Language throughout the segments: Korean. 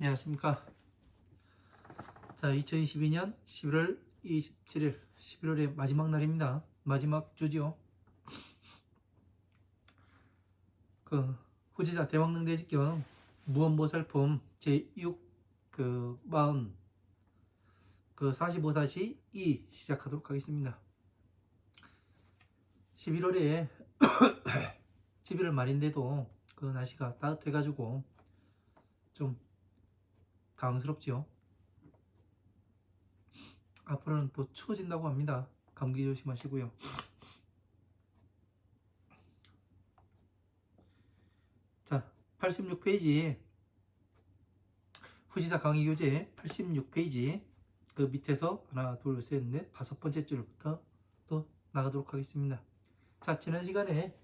안녕하십니까. 자, 2022년 11월 27일, 11월의 마지막 날입니다. 마지막 주죠. 후지자 대왕릉대지경 무언보살품 제6 마흔 45-2 시작하도록 하겠습니다. 11월에 11월 말인데도 날씨가 따뜻해가지고 좀 당황스럽지요. 앞으로는 또 추워진다고 합니다. 감기 조심하시고요. 자, 86페이지 후지사 강의 교재 86페이지 그 밑에서 하나, 둘, 셋, 넷, 다섯 번째 줄부터 또 나가도록 하겠습니다. 자, 지난 시간에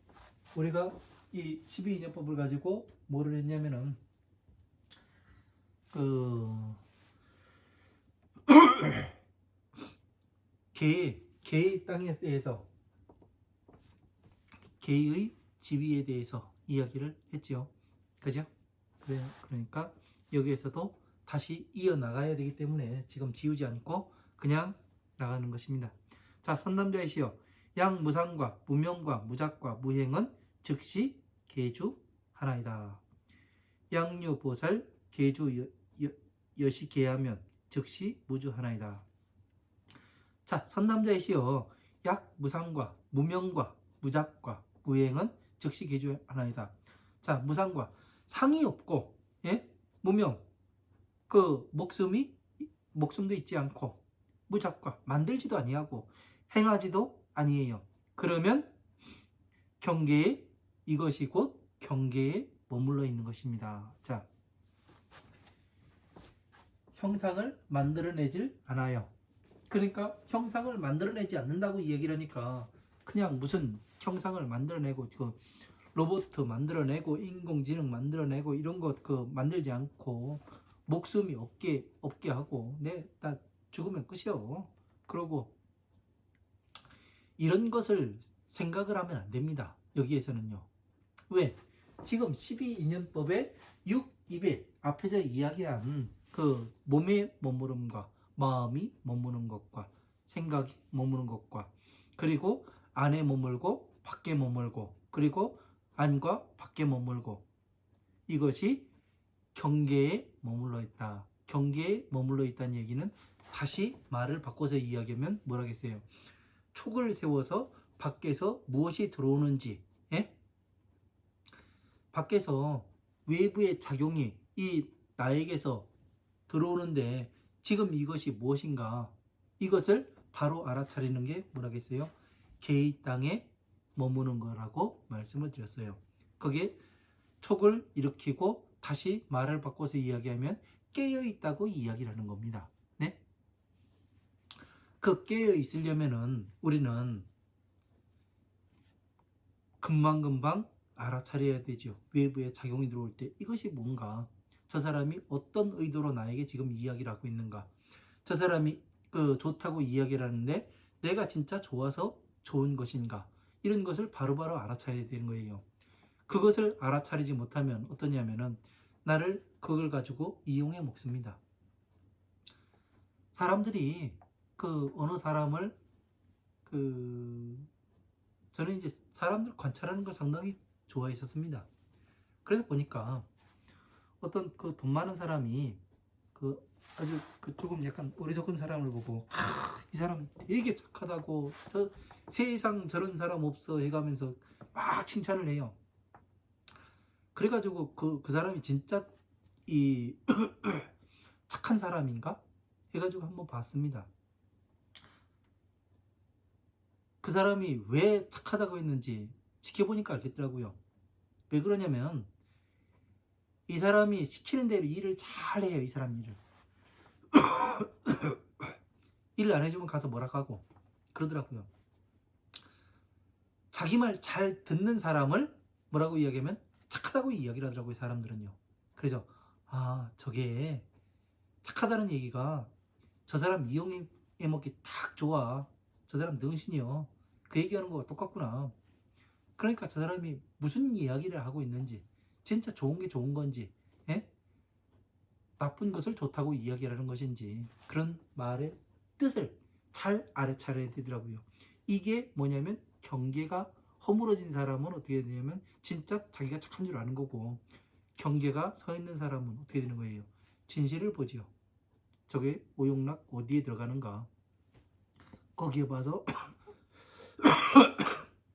우리가 이 12인연법을 가지고 뭐를 했냐면은 개의 땅에 대해서, 개의 지위에 대해서 이야기를 했지요. 그죠? 그러니까 여기에서도 다시 이어나가야 되기 때문에 지금 지우지 않고 그냥 나가는 것입니다. 자, 선남자이시여 양무상과 무명과 무작과 무행은 즉시 계주 하나이다. 양유보살 계주 여시계하면 즉시 무주 하나이다. 자, 선남자이시여 약무상과 무명과 무작과 무행은 즉시 계주 하나이다. 자, 무상과 상이 없고, 예? 무명 목숨도 있지 않고, 무작과 만들지도 아니하고 행하지도 아니에요. 그러면 경계에, 이것이 곧 경계에 머물러 있는 것입니다. 자, 형상을 만들어내질 않아요. 그러니까 형상을 만들어내지 않는다고 얘기를 하니까 그냥 무슨 형상을 만들어내고 로봇 만들어내고 인공지능 만들어내고 이런 것 만들지 않고 목숨이 없게 하고 나 죽으면 끝이요. 그러고 이런 것을 생각을 하면 안 됩니다. 여기에서는요. 왜? 지금 12인연법의 6, 2배 앞에서 이야기한 몸의 머무름과 마음이 머무는 것과 생각이 머무는 것과 그리고 안에 머물고 밖에 머물고 그리고 안과 밖에 머물고 이것이 경계에 머물러 있다. 경계에 머물러 있다는 얘기는 다시 말을 바꿔서 이야기하면 뭐라겠어요? 촉을 세워서 밖에서 무엇이 들어오는지, 예? 밖에서 외부의 작용이 이 나에게서 들어오는데 지금 이것이 무엇인가? 이것을 바로 알아차리는 게 뭐라겠어요? 개의 땅에 머무는 거라고 말씀을 드렸어요. 거기에 촉을 일으키고 다시 말을 바꿔서 이야기하면 깨어 있다고 이야기를 하는 겁니다. 네? 깨어 있으려면은 우리는 금방금방 알아차려야 되죠. 외부의 작용이 들어올 때 이것이 뭔가, 저 사람이 어떤 의도로 나에게 지금 이야기를 하고 있는가, 저 사람이 좋다고 이야기를 하는데 내가 진짜 좋아서 좋은 것인가, 이런 것을 바로바로 알아차려야 되는 거예요. 그것을 알아차리지 못하면 어떠냐면은 나를 그걸 가지고 이용해 먹습니다. 사람들이 어느 사람을 저는 이제 사람들 관찰하는 걸 상당히 좋아했었습니다. 그래서 보니까 어떤 돈 많은 사람이 아주 조금 약간 어리석은 사람을 보고 이 사람 되게 착하다고, 세상 저런 사람 없어 해가면서 막 칭찬을 해요. 그래가지고 그 사람이 진짜 이 착한 사람인가 해가지고 한번 봤습니다. 그 사람이 왜 착하다고 했는지 지켜보니까 알겠더라고요. 왜 그러냐면 이 사람이 시키는 대로 일을 잘 해요. 이 사람 일을. 일을 안 해주면 가서 뭐라 하고 그러더라고요. 자기 말 잘 듣는 사람을 뭐라고 이야기하면 착하다고 이야기를 하더라고요. 사람들은요. 그래서 저게 착하다는 얘기가 저 사람 이용해 먹기 딱 좋아. 저 사람 능신이요. 그 얘기하는 거가 똑같구나. 그러니까 저 사람이 무슨 이야기를 하고 있는지, 진짜 좋은 게 좋은 건지, 예? 나쁜 것을 좋다고 이야기하는 것인지 그런 말의 뜻을 잘 알아차려야 되더라고요. 이게 뭐냐면 경계가 허물어진 사람은 어떻게 되냐면 진짜 자기가 착한 줄 아는 거고, 경계가 서 있는 사람은 어떻게 되는 거예요? 진실을 보지요. 저게 오용락 어디에 들어가는가, 거기에 봐서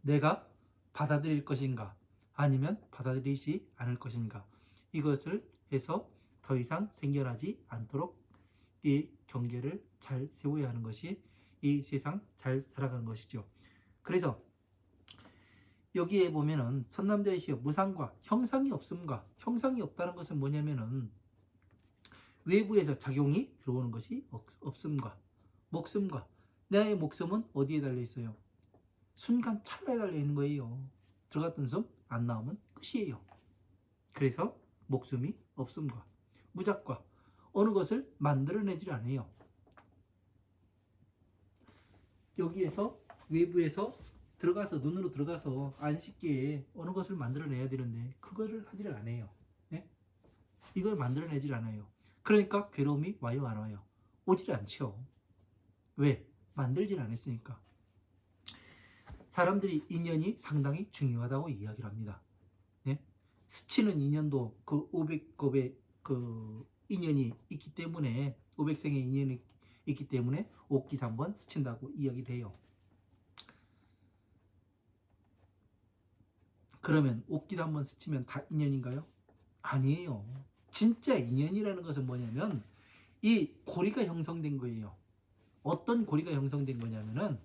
내가 받아들일 것인가 아니면 받아들이지 않을 것인가, 이것을 해서 더 이상 생겨나지 않도록 이 경계를 잘 세워야 하는 것이 이 세상 잘 살아가는 것이죠. 그래서 여기에 보면은 선남대시의 무상과 형상이 없음과, 형상이 없다는 것은 뭐냐면은 외부에서 작용이 들어오는 것이 없음과, 목숨과, 내 목숨은 어디에 달려 있어요? 순간 찰나에 달려 있는 거예요. 들어갔던 숨 안 나오면 끝이에요. 그래서 목숨이 없음과 무작과, 어느 것을 만들어내질 않아요. 여기에서 외부에서 들어가서, 눈으로 들어가서 안 쉽게 어느 것을 만들어내야 되는데 그거를 하지를 않아요. 네? 이걸 만들어내질 않아요. 그러니까 괴로움이 와요, 안 와요? 오질 않죠. 왜? 만들질 않았으니까. 사람들이 인연이 상당히 중요하다고 이야기를 합니다. 네? 스치는 인연도 그 500겁의 그 인연이 있기 때문에, 500생의 인연이 있기 때문에 옥기사 한번 스친다고 이야기를 해요. 그러면 옥기도 한번 스치면 다 인연인가요? 아니에요. 진짜 인연이라는 것은 뭐냐면 이 고리가 형성된 거예요. 어떤 고리가 형성된 거냐면은,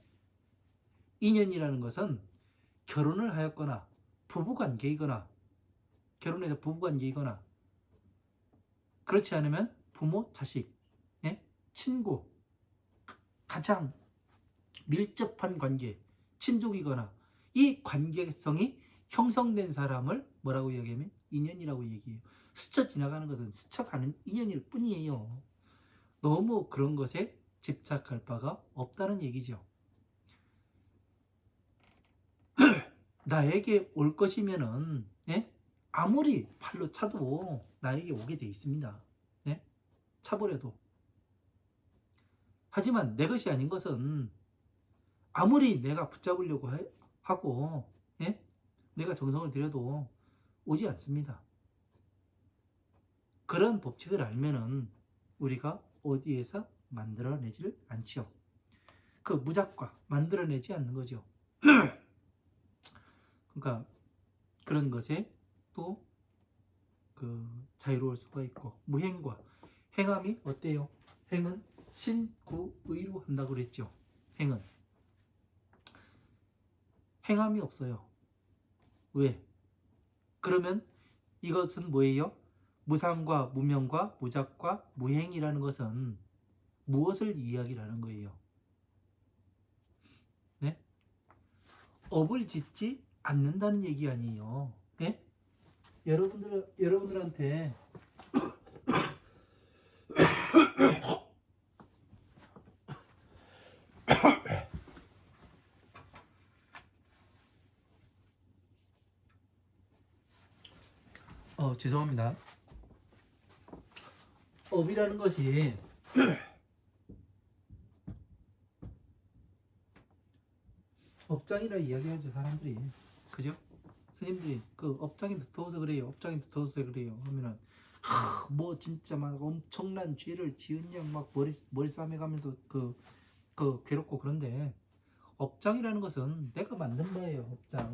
인연이라는 것은 결혼을 하였거나 부부관계이거나, 결혼해서 부부관계이거나, 그렇지 않으면 부모, 자식, 예? 친구, 가장 밀접한 관계, 친족이거나, 이 관계성이 형성된 사람을 뭐라고 이야기하면 인연이라고 얘기해요. 스쳐 지나가는 것은 스쳐가는 인연일 뿐이에요. 너무 그런 것에 집착할 바가 없다는 얘기죠. 나에게 올 것이면은, 예? 아무리 팔로 차도 나에게 오게 돼 있습니다. 예? 차버려도. 하지만 내 것이 아닌 것은 아무리 내가 붙잡으려고 하고, 예? 내가 정성을 들여도 오지 않습니다. 그런 법칙을 알면은 우리가 어디에서 만들어내지를 않지요. 그 무작과 만들어내지 않는 거죠. 그러니까 그런 것에 또 그 자유로울 수가 있고, 무행과 행함이 어때요? 행은 신구의로 한다고 그랬죠. 행은 행함이 없어요. 왜? 그러면 이것은 뭐예요? 무상과 무명과 무작과 무행이라는 것은 무엇을 이야기를 하는 거예요? 네? 업을 짓지 않는다는 얘기 아니에요. 네? 여러분들한테 죄송합니다. 업이라는 것이 업장이라 이야기하죠, 사람들이. 그죠? 스님들이 그 업장이 두터워서 그래요. 업장이 두터워서 그래요. 하면은 뭐 진짜 막 엄청난 죄를 지은 양 막 머리 싸매가면서 그 괴롭고. 그런데 업장이라는 것은 내가 만든 거예요. 업장.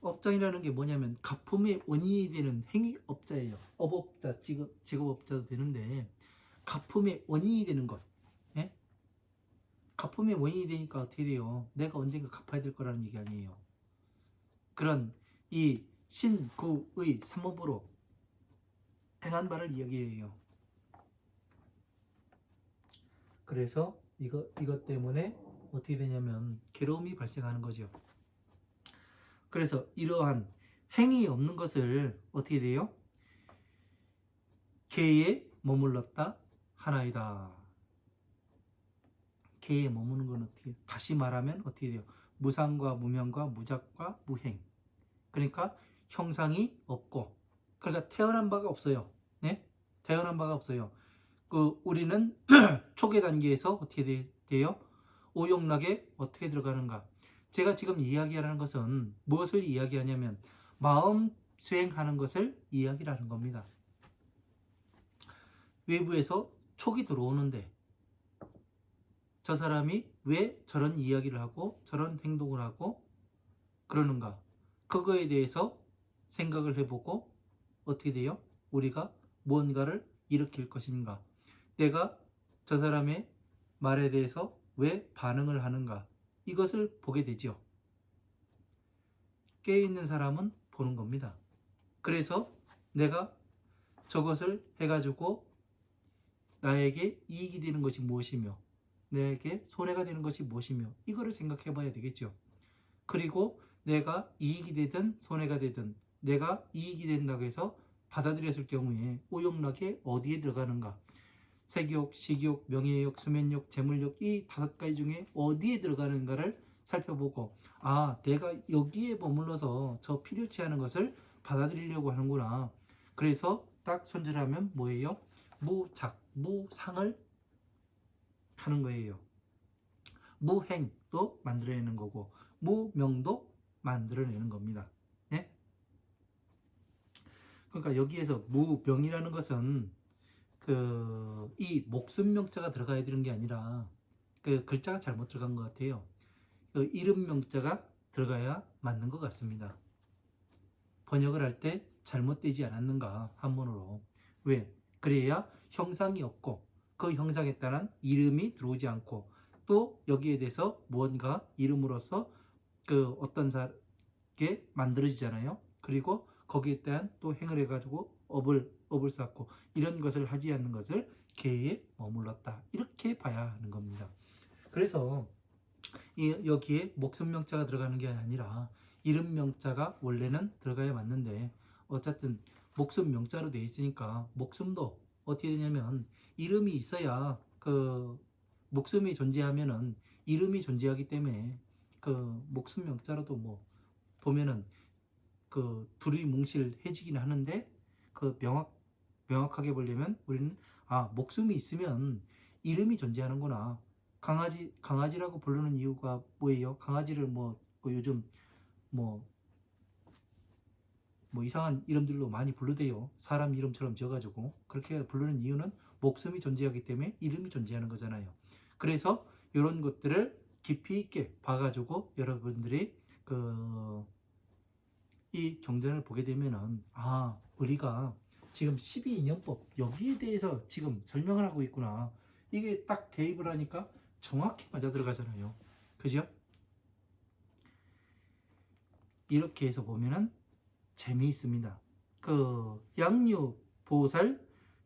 업장이라는 게 뭐냐면 가품의 원인이 되는 행위업자예요. 업업자, 직업업자도 되는데 가품의 원인이 되는 것. 예? 가품의 원인이 되니까 어떻게 돼요? 내가 언젠가 갚아야 될 거라는 얘기 아니에요. 그런 이 신구의 삼업으로 행한 바를 이야기해요. 그래서 이것 때문에 어떻게 되냐면 괴로움이 발생하는 거죠. 그래서 이러한 행위 없는 것을 어떻게 돼요? 개에 머물렀다 하나이다. 개에 머무는 건 어떻게, 다시 말하면 어떻게 돼요? 무상과 무명과 무작과 무행. 그러니까 형상이 없고, 그러니까 태어난 바가 없어요. 네? 태어난 바가 없어요. 우리는 초기 단계에서 어떻게 돼요? 오용락에 어떻게 들어가는가? 제가 지금 이야기하는 것은 무엇을 이야기하냐면 마음 수행하는 것을 이야기하는 겁니다. 외부에서 촉이 들어오는데 저 사람이 왜 저런 이야기를 하고 저런 행동을 하고 그러는가? 그거에 대해서 생각을 해보고 어떻게 돼요? 우리가 무언가를 일으킬 것인가? 내가 저 사람의 말에 대해서 왜 반응을 하는가? 이것을 보게 되죠. 깨어있는 사람은 보는 겁니다. 그래서 내가 저것을 해가지고 나에게 이익이 되는 것이 무엇이며 내게 손해가 되는 것이 무엇이며 이거를 생각해 봐야 되겠죠. 그리고 내가 이익이 되든 손해가 되든 내가 이익이 된다고 해서 받아들였을 경우에 오용락에 어디에 들어가는가? 색욕, 식욕, 명예욕, 수면욕, 재물욕 이 5가지 중에 어디에 들어가는가를 살펴보고 내가 여기에 머물러서 저 필요치 않은 것을 받아들이려고 하는구나. 그래서 딱 손절하면 뭐예요? 무작, 무상을 하는 거예요. 무행도 만들어내는 거고 무명도 만들어내는 겁니다. 네? 그러니까 여기에서 무명이라는 것은 이 목숨명자가 들어가야 되는 게 아니라 글자가 잘못 들어간 것 같아요. 이름명자가 들어가야 맞는 것 같습니다. 번역을 할 때 잘못되지 않았는가 한문으로. 왜? 그래야 형상이 없고 그 형상에 따른 이름이 들어오지 않고 또 여기에 대해서 무언가 이름으로서 어떤 게 만들어지잖아요. 그리고 거기에 대한 또 행을 해가지고 업을 쌓고 이런 것을 하지 않는 것을 계에 머물렀다. 이렇게 봐야 하는 겁니다. 그래서 여기에 목숨명자가 들어가는 게 아니라 이름명자가 원래는 들어가야 맞는데 어쨌든 목숨명자로 되어 있으니까 목숨도 어떻게 되냐면 이름이 있어야 목숨이 존재하면은 이름이 존재하기 때문에 목숨명자로도 뭐 보면은 둘이 뭉실해지긴 하는데 명확하게 보려면 우리는 목숨이 있으면 이름이 존재하는구나. 강아지라고 부르는 이유가 뭐예요? 강아지를 요즘 뭐 이상한 이름들로 많이 부르대요. 사람 이름처럼 지어가지고 그렇게 부르는 이유는 목숨이 존재하기 때문에 이름이 존재하는 거잖아요. 그래서 이런 것들을 깊이 있게 봐가지고 여러분들이 이 경전을 보게 되면은 우리가 지금 12인연법 여기에 대해서 지금 설명을 하고 있구나. 이게 딱 대입을 하니까 정확히 맞아 들어가잖아요. 그죠? 이렇게 해서 보면은 재미있습니다. 양유 보살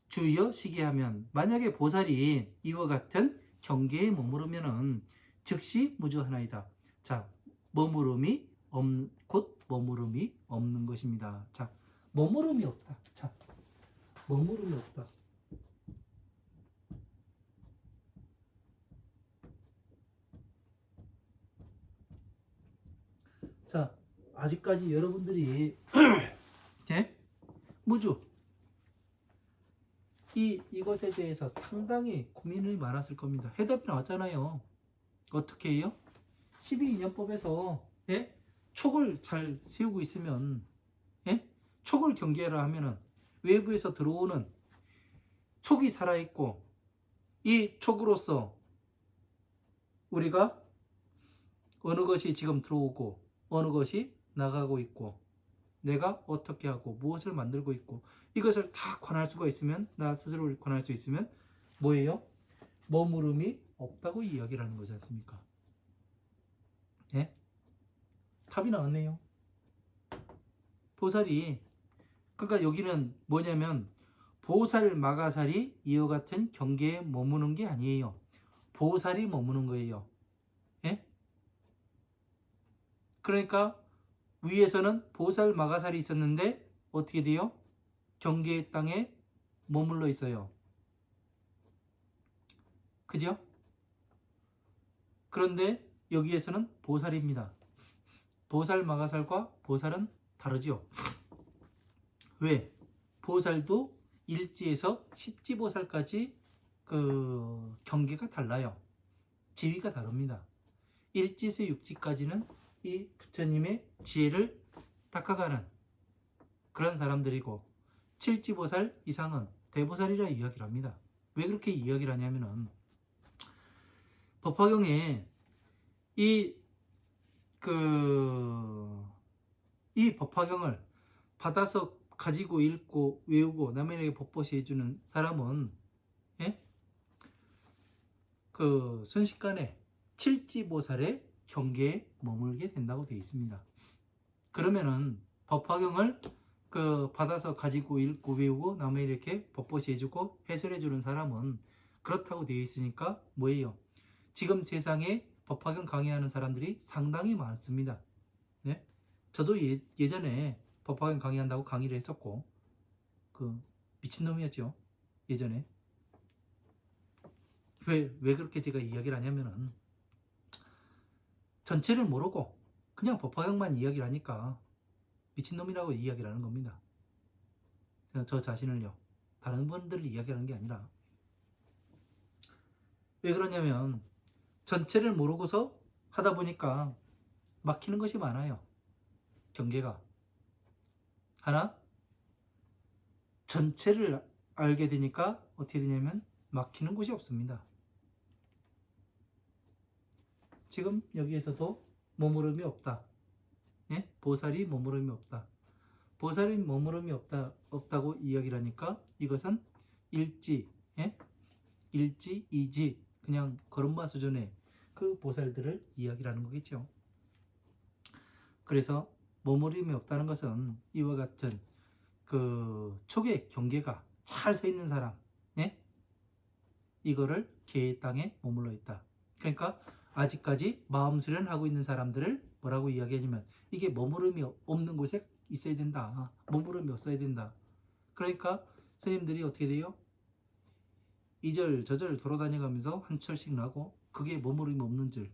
주여 시기하면 만약에 보살이 이와 같은 경계에 머무르면은 즉시 무주하나이다. 자, 곧 머무름이 없는 것입니다. 자, 머무름이 없다. 자, 머무름이 없다. 자, 아직까지 여러분들이 네? 무주 이것에 대해서 상당히 고민이 많았을 겁니다. 해답이 나왔잖아요. 어떻게 해요? 12인연법에서 예? 촉을 잘 세우고 있으면 예? 촉을 경계하라 하면은 외부에서 들어오는 촉이 살아있고 이 촉으로서 우리가 어느 것이 지금 들어오고 어느 것이 나가고 있고 내가 어떻게 하고 무엇을 만들고 있고 이것을 다 관할 수가 있으면 나 스스로를 관할 수 있으면 뭐예요? 머무름이 없다고 이야기를 하는 거지 않습니까? 예? 답이 나왔네요. 보살이 그러니까 여기는 뭐냐면 보살 마가살이 이와 같은 경계에 머무는 게 아니에요. 보살이 머무는 거예요. 예? 그러니까 위에서는 보살 마가살이 있었는데 어떻게 돼요? 경계의 땅에 머물러 있어요. 그죠? 그런데 여기에서는 보살입니다. 보살 마가살과 보살은 다르죠. 왜? 보살도 일지에서 십지보살까지 그 경계가 달라요. 지위가 다릅니다. 일지에서 육지까지는 이 부처님의 지혜를 닦아가는 그런 사람들이고, 칠지보살 이상은 대보살이라 이야기를 합니다. 왜 그렇게 이야기를 하냐면은 법화경에 이 법화경을 받아서 가지고 읽고 외우고 남에게 법보시 해주는 사람은 예? 그 순식간에 칠지보살의 경계에 머물게 된다고 되어 있습니다. 그러면은 법화경을 받아서 가지고 읽고 외우고 남에게 이렇게 법보시 해주고 해설해주는 사람은 그렇다고 되어 있으니까 뭐예요? 지금 세상에 법화경 강의하는 사람들이 상당히 많습니다. 네? 저도 예전에 법화경 강의한다고 강의를 했었고, 미친놈이었죠. 예전에. 왜 그렇게 제가 이야기를 하냐면은, 전체를 모르고 그냥 법화경만 이야기를 하니까 미친놈이라고 이야기를 하는 겁니다. 저 자신을요. 다른 분들을 이야기하는 게 아니라. 왜 그러냐면, 전체를 모르고서 하다 보니까 막히는 것이 많아요. 경계가. 하나, 전체를 알게 되니까 어떻게 되냐면 막히는 곳이 없습니다. 지금 여기에서도 머무름이 없다. 예? 보살이 머무름이 없다. 보살이 머무름이 없다고 이야기를 하니까 이것은 일지, 예? 일지, 이지, 그냥 걸음마 수준의 그 보살들을 이야기를 하는 거겠죠. 그래서 머무름이 없다는 것은 이와 같은 촉의 경계가 잘 서 있는 사람, 예? 이거를 개의 땅에 머물러 있다. 그러니까 아직까지 마음 수련하고 있는 사람들을 뭐라고 이야기하냐면, 이게 머무름이 없는 곳에 있어야 된다. 머무름이 없어야 된다. 그러니까 스님들이 어떻게 돼요? 이절 저절 돌아다녀가면서 한 철씩 나고 그게 머무름이 없는 줄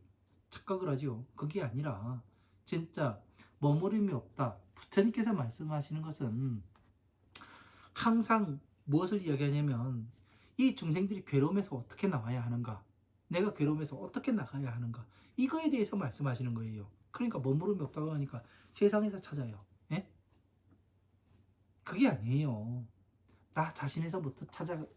착각을 하죠. 그게 아니라 진짜 머무름이 없다. 부처님께서 말씀하시는 것은 항상 무엇을 이야기하냐면, 이 중생들이 괴로움에서 어떻게 나와야 하는가, 내가 괴로움에서 어떻게 나가야 하는가, 이거에 대해서 말씀하시는 거예요. 그러니까 머무름이 없다고 하니까 세상에서 찾아요. 예? 그게 아니에요. 나 자신에서부터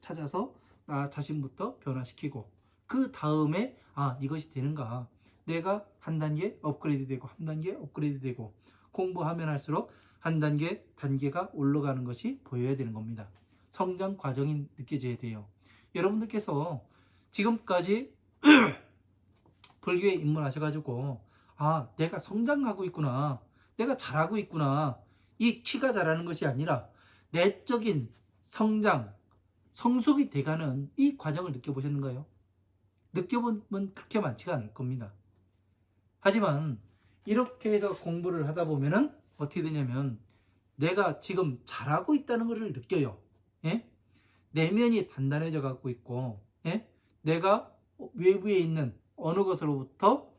찾아서 나 자신부터 변화시키고, 그 다음에 이것이 되는가, 내가 한 단계 업그레이드 되고 한 단계 업그레이드 되고 공부하면 할수록 한 단계가 올라가는 것이 보여야 되는 겁니다. 성장 과정이 느껴져야 돼요. 여러분들께서 지금까지 불교에 입문하셔가지고 내가 성장하고 있구나, 내가 잘하고 있구나, 이 키가 자라는 것이 아니라 내적인 성장, 성숙이 돼가는 이 과정을 느껴보셨는가요? 느껴보면 그렇게 많지가 않을 겁니다. 하지만 이렇게 해서 공부를 하다 보면은 어떻게 되냐면, 내가 지금 잘하고 있다는 것을 느껴요. 예? 내면이 단단해져 갖고 있고, 예? 내가 외부에 있는 어느 것으로부터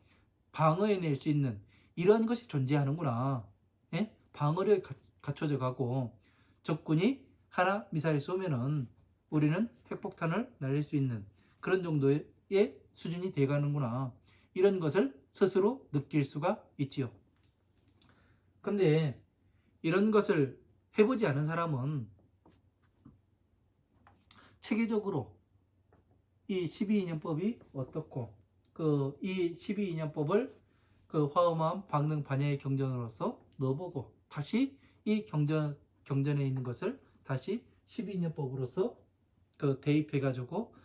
방어해낼 수 있는 이러한 것이 존재하는구나. 예? 방어력이 갖춰져 가고, 적군이 하나 미사일 쏘면은 우리는 핵폭탄을 날릴 수 있는 그런 정도의 수준이 돼가는구나. 이런 것을 스스로 느낄 수가 있지요. 근데 이런 것을 해보지 않은 사람은 체계적으로 이 12인연법이 어떻고, 이 12인연법을 화엄함 방능 반야의 경전으로서 넣어보고, 다시 이 경전에 있는 것을 다시 12인연법으로서 대입해가지고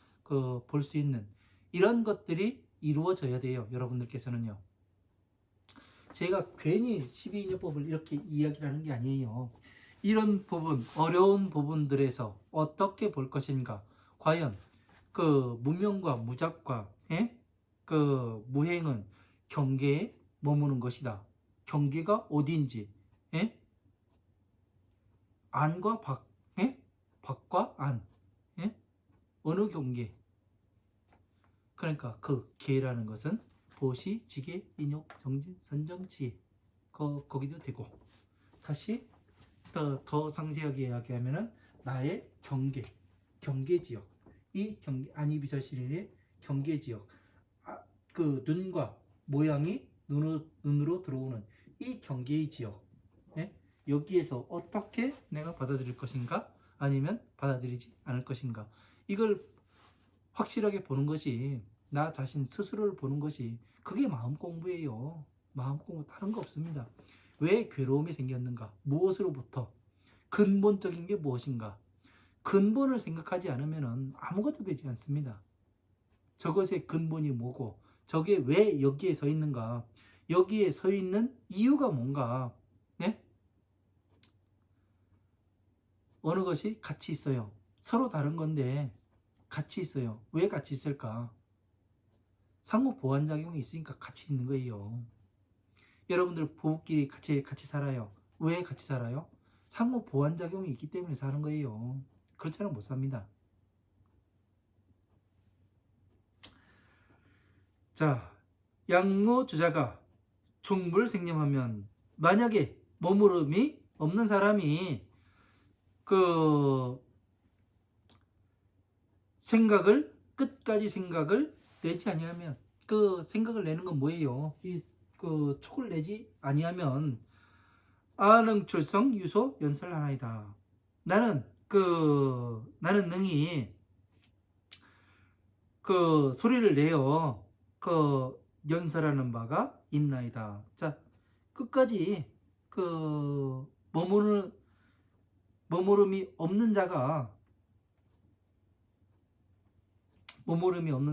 볼 수 있는 이런 것들이 이루어져야 돼요. 여러분들께서는요. 제가 괜히 12인연법을 이렇게 이야기를 하는 게 아니에요. 이런 부분, 어려운 부분들에서 어떻게 볼 것인가, 과연 무명과 무잡과 무행은 경계에 머무는 것이다. 경계가 어디인지, 안과 밖, 밖과 안, 어느 경계. 그러니까 그 계라는 것은 보시, 지계, 인욕, 정진, 선정치, 거기도 되고, 다시 더 상세하게 이야기하면은 나의 경계지역, 이 안이비설신인의 경계지역, 그 눈과 모양이 눈으로 들어오는 이 경계의 지역, 예? 여기에서 어떻게 내가 받아들일 것인가, 아니면 받아들이지 않을 것인가, 이걸 확실하게 보는 것이, 나 자신 스스로를 보는 것이, 그게 마음 공부예요. 마음 공부, 다른 거 없습니다. 왜 괴로움이 생겼는가, 무엇으로부터, 근본적인 게 무엇인가, 근본을 생각하지 않으면 아무것도 되지 않습니다. 저것의 근본이 뭐고, 저게 왜 여기에 서 있는가, 여기에 서 있는 이유가 뭔가, 네? 어느 것이 같이 있어요. 서로 다른 건데 같이 있어요. 왜 같이 있을까? 상호 보완작용이 있으니까 같이 있는 거예요. 여러분들 부부끼리 같이 살아요. 왜 같이 살아요? 상호 보완작용이 있기 때문에 사는 거예요. 그렇잖아 못 삽니다. 자, 양모주자가 충불생념하면, 만약에 머무름이 없는 사람이 그 끝까지 생각을 내지 아니하면, 그 생각을 내는 건 뭐예요? 그 촉을 내지 아니하면 아능출성 유소 연설하나이다. 나는 능히 그 소리를 내어 그 연설하는 바가 있나이다. 자, 끝까지 그 머무름이 없는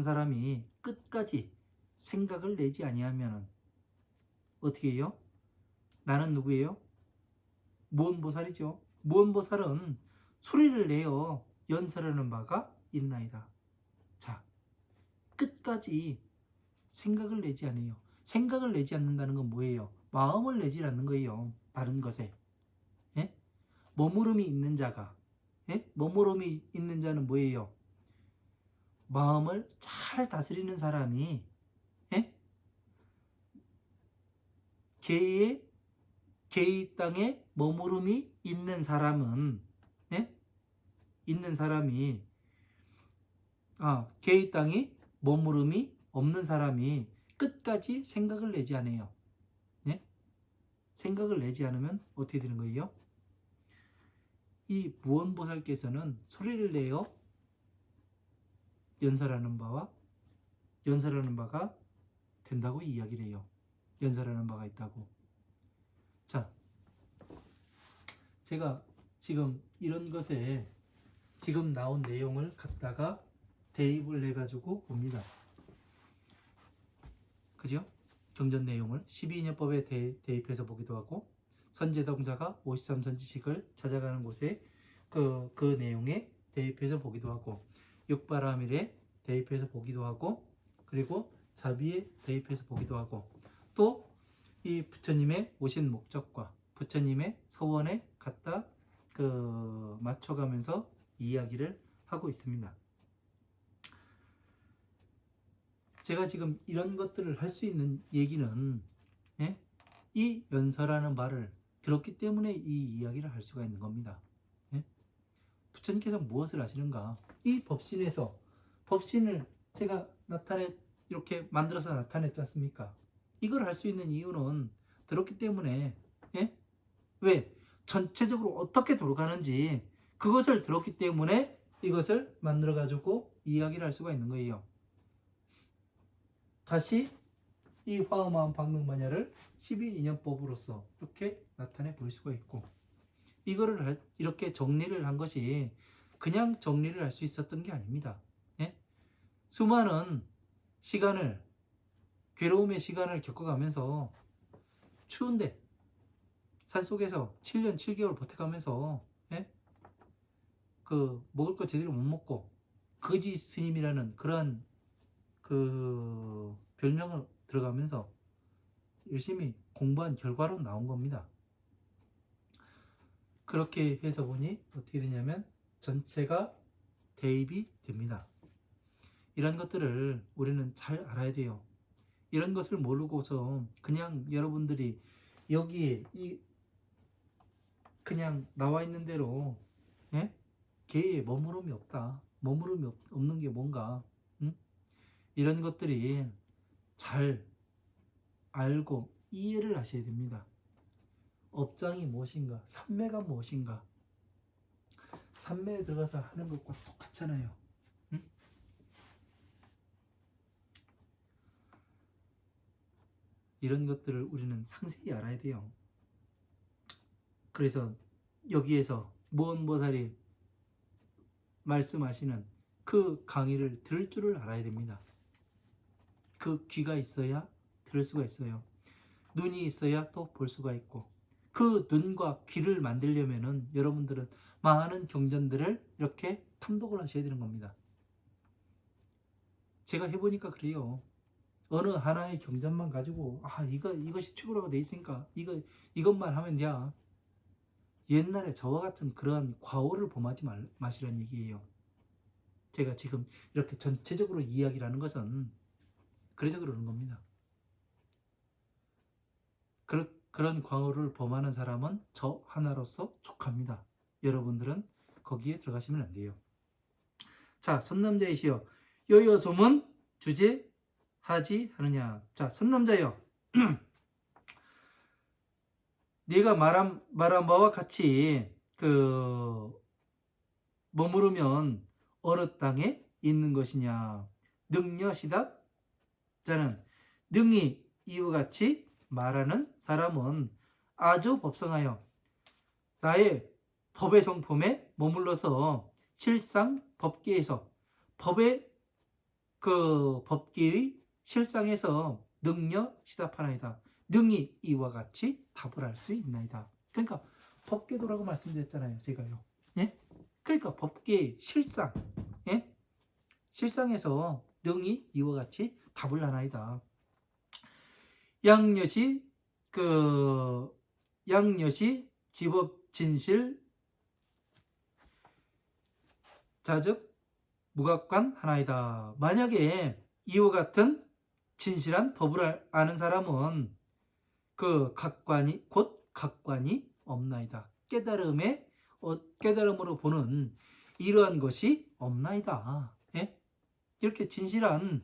사람이 끝까지 생각을 내지 아니하면 어떻게 해요? 나는 누구예요? 무언보살이죠. 무언보살은 소리를 내어 연설하는 바가 있나이다. 자, 끝까지 생각을 내지 않아요. 생각을 내지 않는다는 건 뭐예요? 마음을 내지 않는 거예요. 다른 것에. 예? 머무름이 있는 자가, 예? 머무름이 있는 자는 뭐예요? 마음을 잘 다스리는 사람이, 예? 개의 땅에 머무름이 있는 사람은, 예? 개의 땅에 머무름이 없는 사람이 끝까지 생각을 내지 않아요. 예? 생각을 내지 않으면 어떻게 되는 거예요? 이 무언보살께서는 소리를 내어 연설하는 바가 된다고 이야기를 해요. 연설하는 바가 있다고. 자, 제가 지금 이런 것에 지금 나온 내용을 갖다가 대입을 해가지고 봅니다. 그죠? 경전 내용을 12인연법에 대입해서 보기도 하고, 선제동자가 53선지식을 찾아가는 곳에 그 내용에 대입해서 보기도 하고, 육바라밀에 대입해서 보기도 하고, 그리고 자비에 대입해서 보기도 하고, 또 이 부처님의 오신 목적과 부처님의 서원에 갖다 맞춰가면서 이야기를 하고 있습니다. 제가 지금 이런 것들을 할 수 있는 얘기는, 예? 이 연설하는 말을 들었기 때문에 이 이야기를 할 수가 있는 겁니다. 예? 부처님께서 무엇을 하시는가? 이 법신을 제가 이렇게 만들어서 나타냈지 않습니까? 이걸 할 수 있는 이유는 들었기 때문에, 예? 왜? 전체적으로 어떻게 돌아가는지 그것을 들었기 때문에 이것을 만들어 가지고 이야기를 할 수가 있는 거예요. 다시 이 화엄마음 박능마냐를 12인연법으로서 이렇게 나타내 볼 수가 있고, 이거를 이렇게 정리를 한 것이 그냥 정리를 할 수 있었던 게 아닙니다. 예? 수많은 괴로움의 시간을 겪어가면서, 추운데 산속에서 7년 7개월 버텨가면서, 예? 먹을 거 제대로 못 먹고 거지 스님이라는 그러한 별명을 들어가면서 열심히 공부한 결과로 나온 겁니다. 그렇게 해서 보니 어떻게 되냐면 전체가 대입이 됩니다. 이런 것들을 우리는 잘 알아야 돼요. 이런 것을 모르고서 그냥 여러분들이 여기에 그냥 나와 있는 대로, 예? 개에 머무름이 없다. 머무름이 없는 게 뭔가, 응? 이런 것들이 잘 알고 이해를 하셔야 됩니다. 업장이 무엇인가, 삼매가 무엇인가. 삼매에 들어가서 하는 것과 똑같잖아요. 응? 이런 것들을 우리는 상세히 알아야 돼요. 그래서 여기에서 무언보살이 말씀하시는 그 강의를 들을 줄을 알아야 됩니다. 그 귀가 있어야 들을 수가 있어요. 눈이 있어야 또 볼 수가 있고, 그 눈과 귀를 만들려면은 여러분들은 많은 경전들을 이렇게 탐독을 하셔야 되는 겁니다. 제가 해보니까 그래요. 어느 하나의 경전만 가지고 이것이 최고라고 돼 있으니까 이것만 하면 돼. 옛날에 저와 같은 그러한 과오를 범하지 마시라는 얘기예요. 제가 지금 이렇게 전체적으로 이야기를 하는 것은 그래서 그러는 겁니다. 그런 과오를 범하는 사람은 저 하나로서 족합니다. 여러분들은 거기에 들어가시면 안 돼요. 자, 선남자이시여 여여소문 주제하지 하느냐. 자, 선남자여 네가 말한 바와 같이 머무르면 어느 땅에 있는 것이냐. 능여시다. 자는 능히 이와 같이 말하는 사람은 아주 법성하여 나의 법의 성품에 머물러서 실상 법계에서 법계의 실상에서 능여 시답하나이다. 능히 이와 같이 답을 할 수 있나이다. 그러니까 법계도라고 말씀드렸잖아요, 제가요. 예? 그러니까 법계의 실상, 예? 실상에서 능히 이와 같이 답을 하나이다. 양여시 지법 진실 자즉 무각관 하나이다. 만약에 이와 같은 진실한 법을 아는 사람은 곧 각관이 없나이다. 깨달음으로 보는 이러한 것이 없나이다. 예? 이렇게 진실한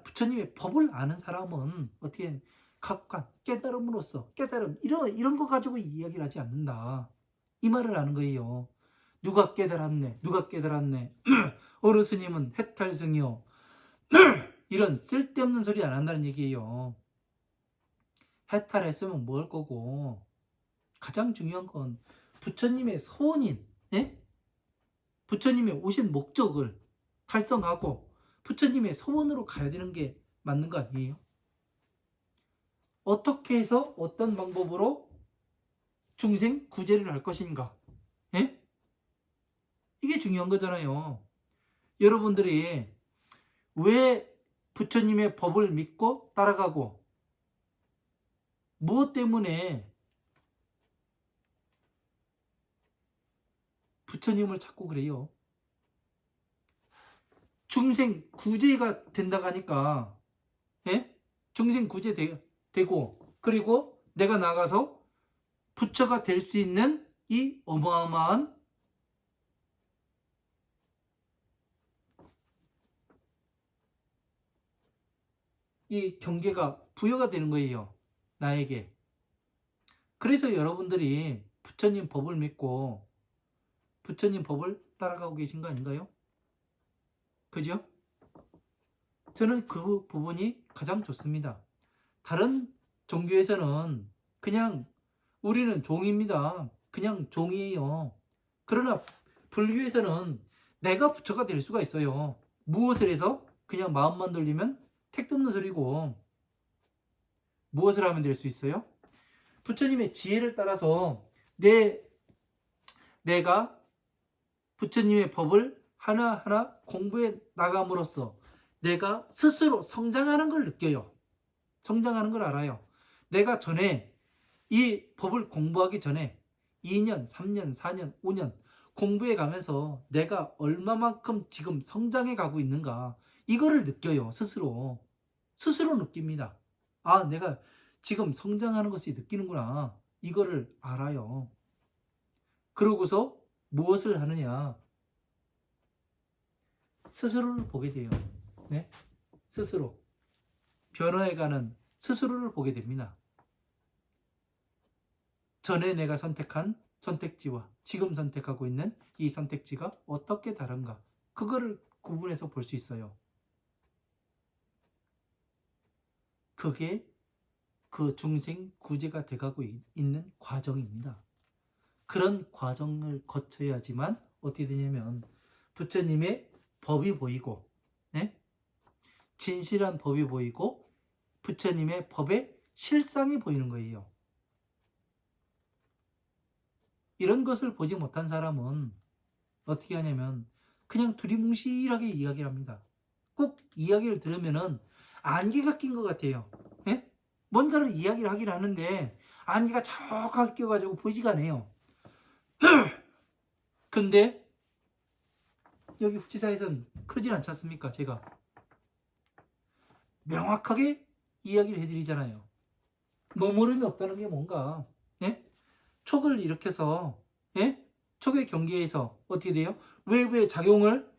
부처님의 법을 아는 사람은 어떻게 각관, 깨달음으로써 깨달음 이런 거 가지고 이야기를 하지 않는다. 이 말을 하는 거예요. 누가 깨달았네. 어느 스님은 해탈승이요. 이런 쓸데없는 소리 안 한다는 얘기예요. 해탈했으면 뭐 할 거고, 가장 중요한 건 부처님의 소원인, 예? 부처님의 오신 목적을 달성하고 부처님의 소원으로 가야 되는 게 맞는 거 아니에요? 어떻게 해서 어떤 방법으로 중생 구제를 할 것인가? 예? 이게 중요한 거잖아요. 여러분들이 왜 부처님의 법을 믿고 따라가고 무엇 때문에 부처님을 찾고 그래요? 중생 구제가 된다고 하니까, 예? 중생 구제되고, 그리고 내가 나가서 부처가 될 수 있는 이 어마어마한 이 경계가 부여가 되는 거예요. 나에게. 그래서 여러분들이 부처님 법을 믿고 부처님 법을 따라가고 계신 거 아닌가요? 그죠? 저는 그 부분이 가장 좋습니다. 다른 종교에서는 그냥 우리는 종입니다. 그냥 종이에요. 그러나 불교에서는 내가 부처가 될 수가 있어요. 무엇을 해서? 그냥 마음만 돌리면 택도 없는 소리고, 무엇을 하면 될 수 있어요? 부처님의 지혜를 따라서 내가 부처님의 법을 하나하나 공부해 나감으로써 내가 스스로 성장하는 걸 느껴요. 성장하는 걸 알아요. 내가 전에 이 법을 공부하기 전에 2년, 3년, 4년, 5년 공부해 가면서 내가 얼마만큼 지금 성장해 가고 있는가, 이거를 느껴요. 스스로 느낍니다. 내가 지금 성장하는 것이 느끼는구나, 이거를 알아요. 그러고서 무엇을 하느냐? 스스로를 보게 돼요. 네? 스스로. 변화해가는 스스로를 보게 됩니다. 전에 내가 선택한 선택지와 지금 선택하고 있는 이 선택지가 어떻게 다른가? 그거를 구분해서 볼 수 있어요. 그게 그 중생 구제가 돼가고 있는 과정입니다. 그런 과정을 거쳐야지만 어떻게 되냐면 부처님의 법이 보이고, 네? 진실한 법이 보이고 부처님의 법의 실상이 보이는 거예요. 이런 것을 보지 못한 사람은 어떻게 하냐면 그냥 두리뭉실하게 이야기를 합니다. 꼭 이야기를 들으면은 안개가 낀 것 같아요. 예? 뭔가를 이야기를 하긴 하는데 안개가 자욱하게 껴가지고 보이지가 않아요. 근데 여기 후치사에서는 그러진 않지 않습니까? 제가 명확하게 이야기를 해드리잖아요. 머무름이 없다는 게 뭔가, 예? 촉을 일으켜서, 예? 촉의 경계에서 어떻게 돼요? 외부의 작용을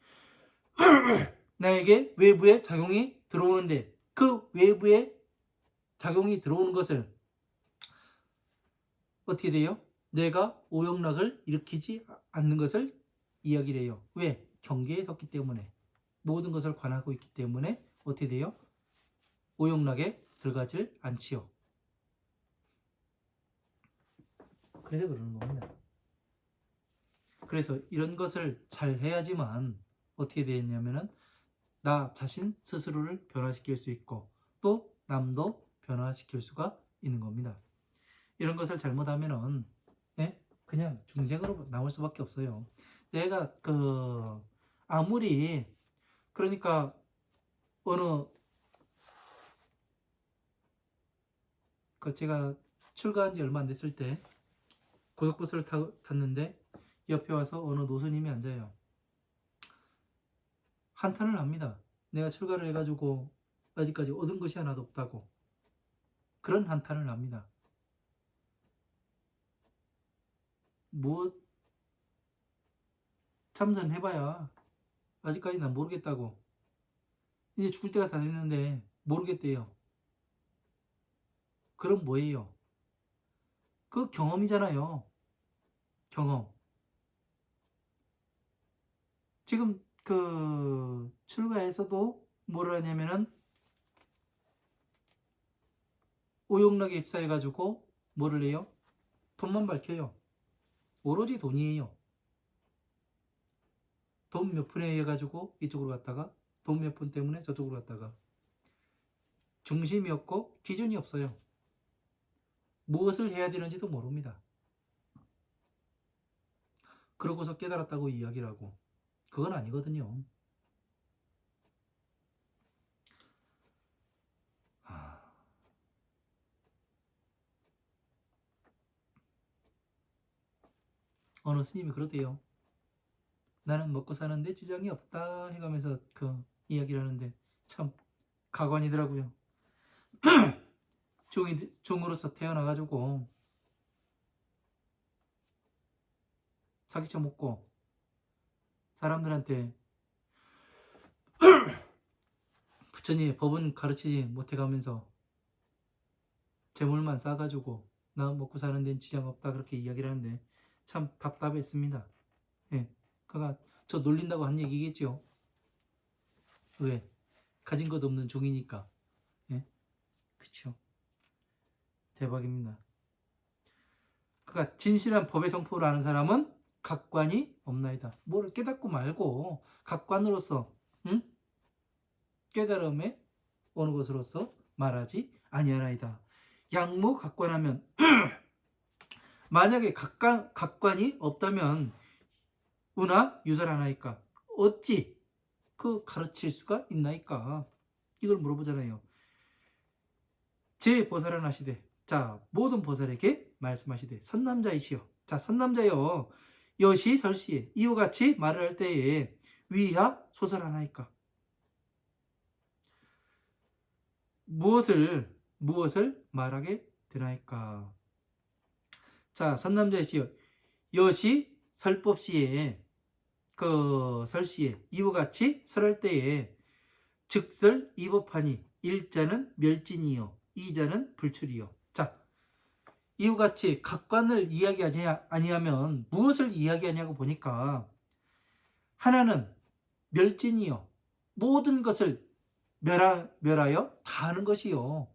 나에게 외부의 작용이 들어오는데 그 외부의 작용이 들어오는 것을 어떻게 돼요? 내가 오용락을 일으키지 않는 것을 이야기를 해요. 왜? 경계에 섰기 때문에. 모든 것을 관하고 있기 때문에 어떻게 돼요? 오용락에 들어가질 않지요. 그래서 그러는 겁니다. 그래서 이런 것을 잘 해야지만 어떻게 되냐면은 나 자신 스스로를 변화시킬 수 있고 또 남도 변화시킬 수가 있는 겁니다. 이런 것을 잘못하면은, 예? 그냥 중생으로 나올 수밖에 없어요. 내가 아무리 그러니까 어느 제가 출가한 지 얼마 안 됐을 때 고속버스를 탔는데 옆에 와서 어느 노스님이 앉아요. 한탄을 합니다. 내가 출가를 해가지고 아직까지 얻은 것이 하나도 없다고. 그런 한탄을 합니다. 뭐 참선해봐야 아직까지 난 모르겠다고. 이제 죽을 때가 다 됐는데 모르겠대요. 그럼 뭐예요? 그 경험이잖아요. 경험. 지금 출가에서도 뭐를 하냐면은 오용락에 입사해가지고 뭐를 해요? 돈만 밝혀요. 오로지 돈이에요. 돈 몇 푼에 의해 가지고 이쪽으로 갔다가 돈 몇 푼 때문에 저쪽으로 갔다가 중심이 없고 기준이 없어요. 무엇을 해야 되는지도 모릅니다. 그러고서 깨달았다고 이야기를 하고 그건 아니거든요. 어느 스님이 그러대요. 나는 먹고 사는데 지장이 없다 해가면서 이야기를 하는데 참 가관이더라고요. 종으로서 태어나가지고 사기쳐 먹고 사람들한테 부처님의 법은 가르치지 못해가면서 재물만 싸가지고 나 먹고 사는 데는 지장 없다 그렇게 이야기를 하는데 참 답답했습니다. 예, 그가 저 놀린다고 한 얘기겠죠. 왜? 가진 것 없는 종이니까. 예, 그쵸. 대박입니다. 그가 진실한 법의 성품을 아는 사람은 각관이 없나이다. 뭘 깨닫고 말고 각관으로서 깨달음의 어느 것으로서 말하지 아니하나이다. 양무 각관하면 만약에 각관이 없다면 우나 유설하나이까? 어찌 가르칠 수가 있나이까? 이걸 물어보잖아요. 제 보살은 하시되 자 모든 보살에게 말씀하시되 선남자이시여 자 선남자여 여시 설시에 이와 같이 말을 할 때에 위하 소설하나이까? 무엇을 말하게 되나이까? 자 선남자이시여 여시 설법시에 그 설시에 이와 같이 설할 때에 즉설 이법하니 일자는 멸진이요 이자는 불출이요. 자, 이와 같이 각관을 이야기하지 아니하면 무엇을 이야기하냐고 보니까 하나는 멸진이요 모든 것을 멸하여 다 하는 것이요.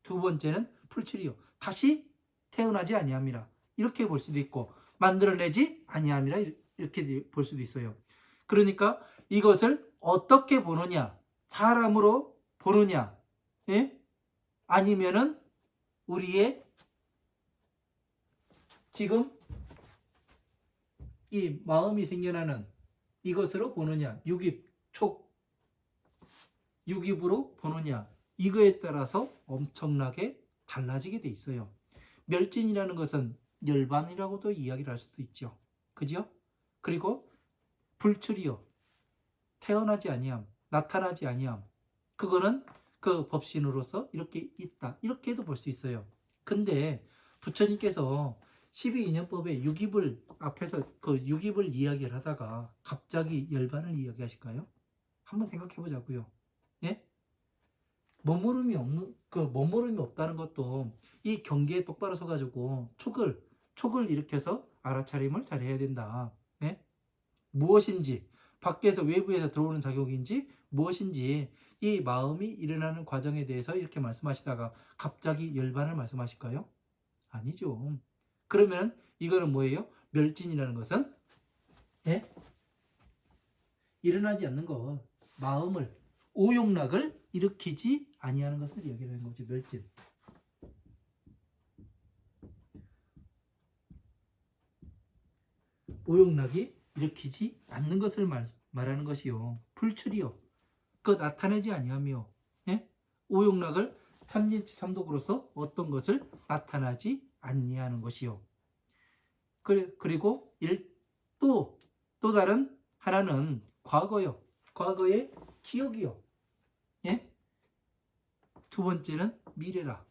두 번째는 불출이요 다시 태어나지 아니함이라. 이렇게 볼 수도 있고 만들어내지 아니함이라 이렇게 볼 수도 있어요. 그러니까 이것을 어떻게 보느냐, 사람으로 보느냐, 예? 아니면은 우리의 지금 이 마음이 생겨나는 이것으로 보느냐, 육입으로 보느냐, 이거에 따라서 엄청나게 달라지게 돼 있어요. 멸진이라는 것은 열반이라고도 이야기를 할 수도 있죠. 그죠? 그리고 불출이요 태어나지 아니함, 나타나지 아니함. 그거는 그 법신으로서 이렇게 있다. 이렇게도 볼 수 있어요. 근데 부처님께서 12인연법의 육입을 앞에서 그 육입을 이야기를 하다가 갑자기 열반을 이야기하실까요? 한번 생각해 보자고요. 예? 머무름이 없다는 것도 이 경계에 똑바로 서가지고 촉을 일으켜서 알아차림을 잘해야 된다. 예? 무엇인지 밖에서 외부에서 들어오는 작용인지 무엇인지 이 마음이 일어나는 과정에 대해서 이렇게 말씀하시다가 갑자기 열반을 말씀하실까요? 아니죠. 그러면 이거는 뭐예요? 멸진이라는 것은 예? 일어나지 않는 것, 마음을 오욕락을 일으키지 아니하는 것을 이야기하는 거죠. 멸진. 오욕락이 일으키지 않는 것을 말하는 것이요. 불출이요. 그 나타내지 아니하며 예? 오욕락을 탐진치 삼독으로서 어떤 것을 나타나지 아니하는 것이요. 그리고 또 다른 하나는 과거요. 과거의 기억이요. 예? 두 번째는 미래라.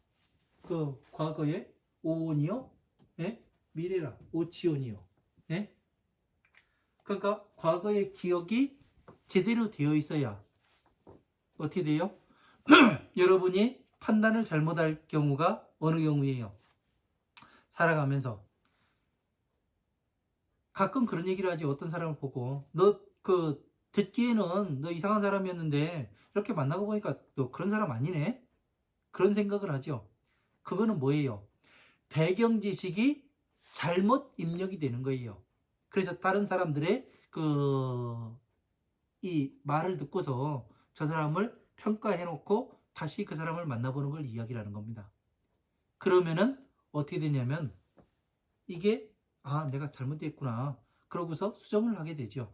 그 과거의 오온이요. 예? 미래라. 오치온이요. 예? 그러니까 과거의 기억이 제대로 되어 있어야 어떻게 돼요? 여러분이 판단을 잘못할 경우가 어느 경우예요? 살아가면서 가끔 그런 얘기를 하지. 어떤 사람을 보고 너 듣기에는 너 이상한 사람이었는데 이렇게 만나고 보니까 너 그런 사람 아니네? 그런 생각을 하죠. 그거는 뭐예요? 배경 지식이 잘못 입력이 되는 거예요. 그래서 다른 사람들의 이 말을 듣고서 저 사람을 평가해놓고 다시 그 사람을 만나보는 걸 이야기를 하는 겁니다. 그러면은 어떻게 되냐면 이게 내가 잘못됐구나. 그러고서 수정을 하게 되죠.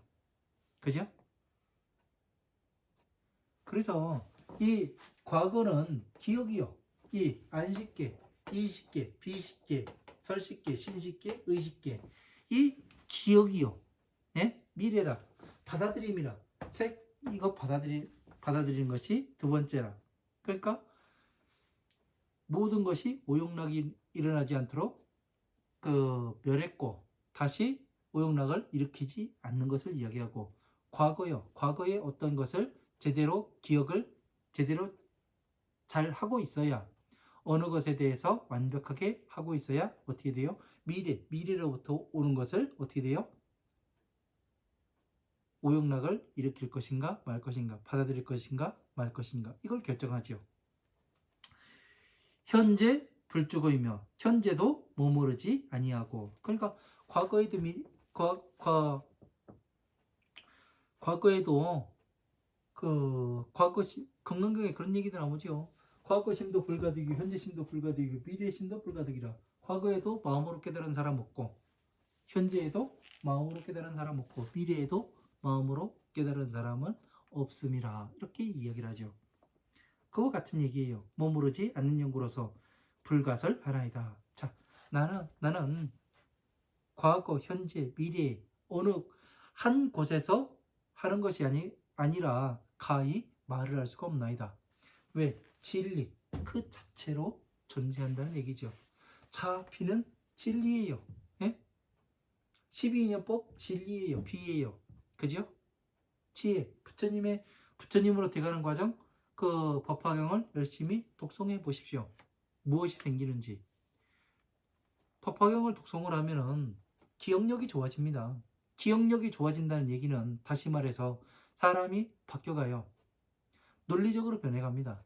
그죠? 그래서 이 과거는 기억이요. 이 안식계, 이식계, 비식계, 설식계, 신식계, 의식계. 이 기억이요. 예? 미래라. 받아들임이라. 이거 받아들이는 것이 두 번째라. 그러니까 모든 것이 오용락이 일어나지 않도록 멸했고 다시 오용락을 일으키지 않는 것을 이야기하고 과거에 어떤 것을 기억을 제대로 잘 하고 있어야 어느 것에 대해서 완벽하게 하고 있어야 어떻게 돼요? 미래로부터 오는 것을 어떻게 돼요? 오용락을 일으킬 것인가 말 것인가 받아들일 것인가 말 것인가 이걸 결정하죠. 현재 불주거이며 현재도 머무르지 아니하고 그러니까 과거에도 금강경에 그런 얘기도 나오죠. 과거심도 불가득이고 현재심도 불가득이고 미래심도 불가득이라. 과거에도 마음으로 깨달은 사람 없고 현재에도 마음으로 깨달은 사람 없고 미래에도 마음으로 깨달은 사람은 없음이라. 이렇게 이야기를 하죠. 그와 같은 얘기예요. 머무르지 않는 연구로서 불가설하나이다. 자, 나는 과거, 현재, 미래 어느 한 곳에서 하는 것이 아니라 가히 말을 할 수가 없나이다. 왜? 진리 그 자체로 존재한다는 얘기죠. 자, 피는 진리예요. 예? 12인연법 진리예요, 비예요. 그죠? 지혜, 부처님으로 돼가는 과정, 그 법화경을 열심히 독송해 보십시오. 무엇이 생기는지. 법화경을 독송을 하면은 기억력이 좋아집니다. 기억력이 좋아진다는 얘기는 다시 말해서 사람이 바뀌어가요. 논리적으로 변해갑니다.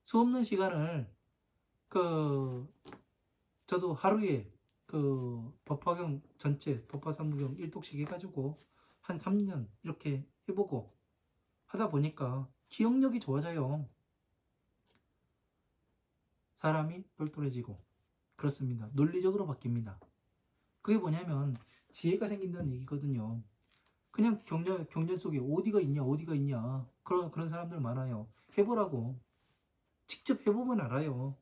수없는 시간을 저도 하루에 법화경 전체 법화삼부경 1독씩 해가지고 한 3년 이렇게 해보고 하다 보니까 기억력이 좋아져요. 사람이 똘똘해지고 그렇습니다. 논리적으로 바뀝니다. 그게 뭐냐면 지혜가 생긴다는 얘기거든요. 그냥 경전 속에 어디가 있냐 그런 사람들 많아요. 해보라고. 직접 해보면 알아요.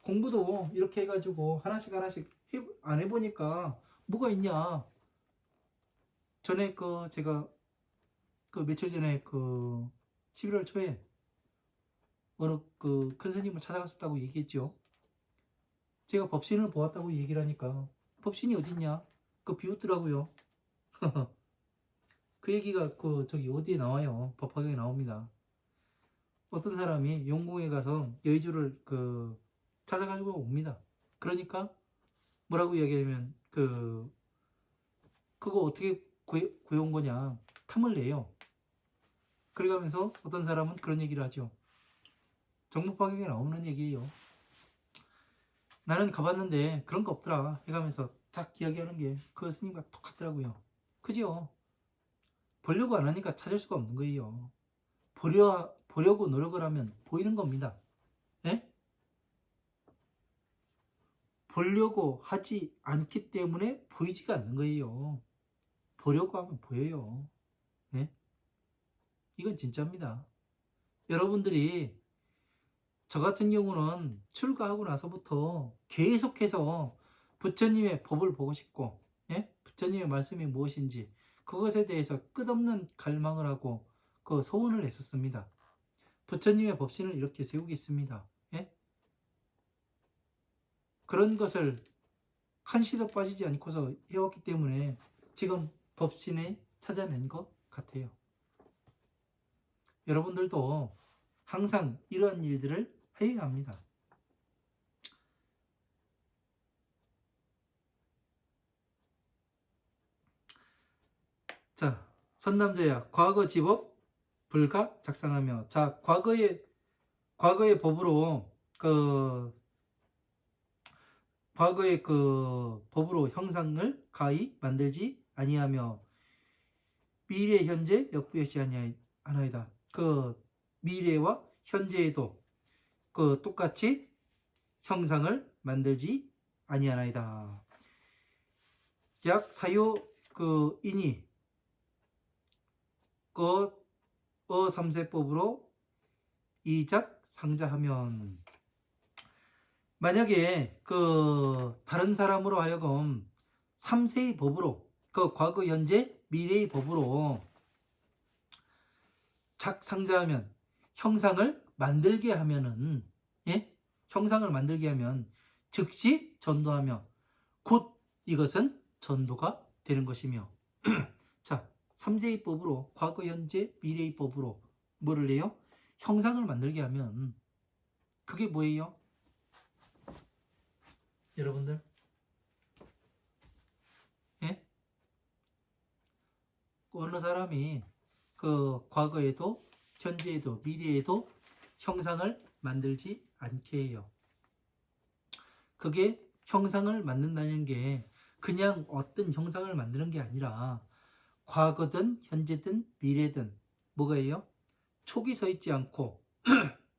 공부도 이렇게 해가지고 하나씩 안 해보니까 뭐가 있냐. 전에 제가 며칠 전에 11월 초에 어느 큰 스님을 찾아갔었다고 얘기했죠. 제가 법신을 보았다고 얘기를 하니까 법신이 어딨냐? 비웃더라고요. 그 얘기가 저기 어디에 나와요. 법화경에 나옵니다. 어떤 사람이 용궁에 가서 여의주를 찾아가지고 옵니다. 그러니까 뭐라고 이야기하면 그거 어떻게 구해온 거냐 탐을 내요. 그래가면서 어떤 사람은 그런 얘기를 하죠. 정법화경에 나오는 얘기예요. 나는 가봤는데 그런 거 없더라 해가면서 딱 이야기하는 게 그 스님과 똑같더라고요. 그죠? 보려고 안 하니까 찾을 수가 없는 거예요. 보려고 노력을 하면 보이는 겁니다. 예? 보려고 하지 않기 때문에 보이지가 않는 거예요. 보려고 하면 보여요. 예? 이건 진짜입니다. 여러분들이 저 같은 경우는 출가하고 나서부터 계속해서 부처님의 법을 보고 싶고, 예? 부처님의 말씀이 무엇인지 그것에 대해서 끝없는 갈망을 하고 소원을 했었습니다. 부처님의 법신을 이렇게 세우겠습니다. 예? 그런 것을 한시도 빠지지 않고서 해왔기 때문에 지금 법신에 찾아낸 것 같아요. 여러분들도 항상 이러한 일들을 해야 합니다. 자, 선남자야, 과거 지법 불가 작성하며. 자, 과거의 법으로 과거의 법으로 형상을 가히 만들지 아니하며 미래 현재 역부여시 아니하이다. 미래와 현재에도 똑같이 형상을 만들지 아니하나이다. 약 사요 인이 어삼세법으로 이작 상자하면, 만약에 다른 사람으로 하여금 3세의 법으로 과거 현재 미래의 법으로 작상자하면 형상을 만들게 하면은, 예? 형상을 만들게 하면 즉시 전도하며 곧 이것은 전도가 되는 것이며. 자, 3세의 법으로 과거 현재 미래의 법으로 뭐를 해요? 형상을 만들게 하면 그게 뭐예요? 여러분들, 예? 어느 사람이 과거에도 현재에도 미래에도 형상을 만들지 않게 해요. 그게 형상을 만든다는 게 그냥 어떤 형상을 만드는 게 아니라 과거든 현재든 미래든 뭐가예요? 촉이 서 있지 않고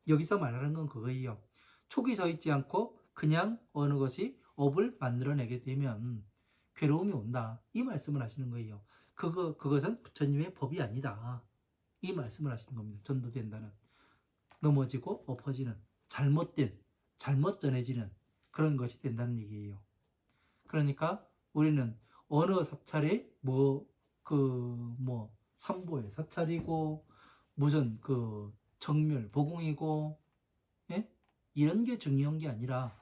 여기서 말하는 건 그거예요. 촉이 서 있지 않고 그냥 어느 것이 업을 만들어내게 되면 괴로움이 온다. 이 말씀을 하시는 거예요. 그것은 부처님의 법이 아니다. 이 말씀을 하시는 겁니다. 전도된다는. 넘어지고 엎어지는, 잘못 전해지는 그런 것이 된다는 얘기예요. 그러니까 우리는 어느 사찰에 삼보의 사찰이고 무슨 정멸 보공이고, 예? 이런 게 중요한 게 아니라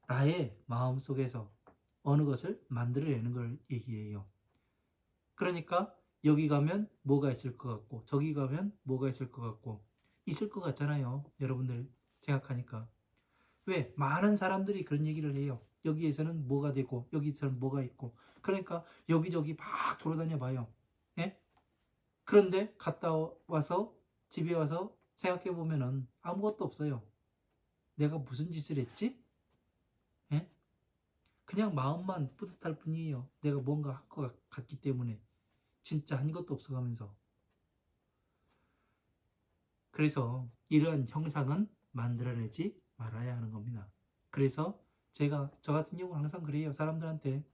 나의 마음속에서 어느 것을 만들어내는 걸 얘기해요. 그러니까 여기 가면 뭐가 있을 것 같고 저기 가면 뭐가 있을 것 같고 있을 것 같잖아요. 여러분들 생각하니까. 왜? 많은 사람들이 그런 얘기를 해요. 여기에서는 뭐가 되고 여기서는 뭐가 있고 그러니까 여기저기 막 돌아다녀 봐요. 예? 그런데 갔다 와서 집에 와서 생각해 보면은 아무것도 없어요. 내가 무슨 짓을 했지? 예? 그냥 마음만 뿌듯할 뿐이에요. 내가 뭔가 할 것 같기 때문에 진짜 한 것도 없어가면서. 그래서 이러한 형상은 만들어내지 말아야 하는 겁니다. 그래서 저 같은 경우는 항상 그래요. 사람들한테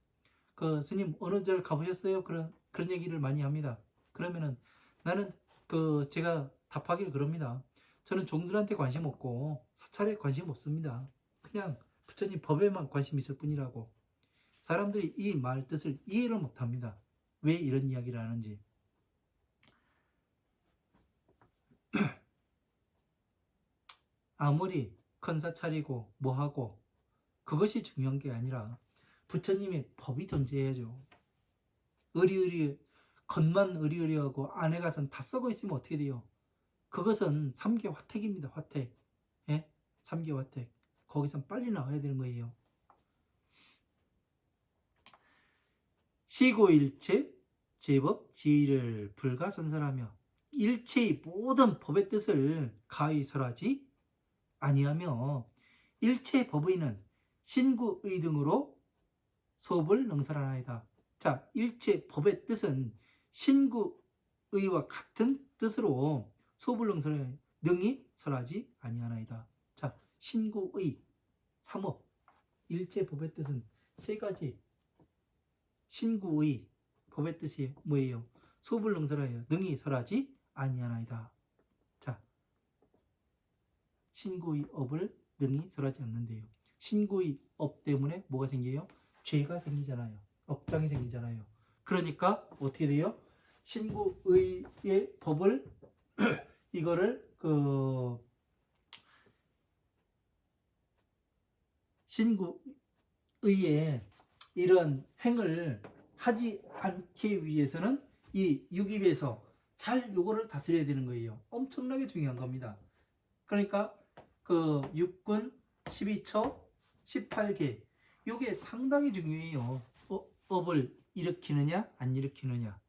스님 어느 절 가보셨어요? 그런 얘기를 많이 합니다. 그러면은 나는 제가 답하기를 그럽니다. 저는 종들한테 관심 없고 사찰에 관심 없습니다. 그냥 부처님 법에만 관심 있을 뿐이라고. 사람들이 이 말 뜻을 이해를 못합니다. 왜 이런 이야기를 하는지. 아무리 큰 사찰이고 뭐하고 그것이 중요한 게 아니라 부처님의 법이 존재해야죠. 의리의리 겉만 의리의리하고 안에 가서는 다 썩어 있으면 어떻게 돼요? 그것은 삼계 화택입니다. 화택. 예? 삼계 화택. 거기선 빨리 나와야 되는 거예요. 시고일체 제법 지의를 불가선설하며 일체의 모든 법의 뜻을 가히 설하지 아니하며 일체 법의는 신구의 등으로 소업을 능설하나이다. 자, 일체 법의 뜻은 신구의와 같은 뜻으로 소업을 능히 설하지 아니하나이다. 자, 신구의 삼업 일체 법의 뜻은 세 가지. 신구의 법의 뜻이 뭐예요? 소업을 능설하여 능히 설하지 아니하나이다. 자, 신구의 업을 능히 설하지 않는데요. 신구의 업 때문에 뭐가 생겨요? 죄가 생기잖아요. 업장이 생기잖아요. 그러니까 어떻게 돼요? 신구의의 법을 이거를 신구의의 이런 행을 하지 않기 위해서는 이 육입에서 잘 요거를 다스려야 되는 거예요. 엄청나게 중요한 겁니다. 그러니까 육군 12처 18개 요게 상당히 중요해요. 업을 일으키느냐 안 일으키느냐.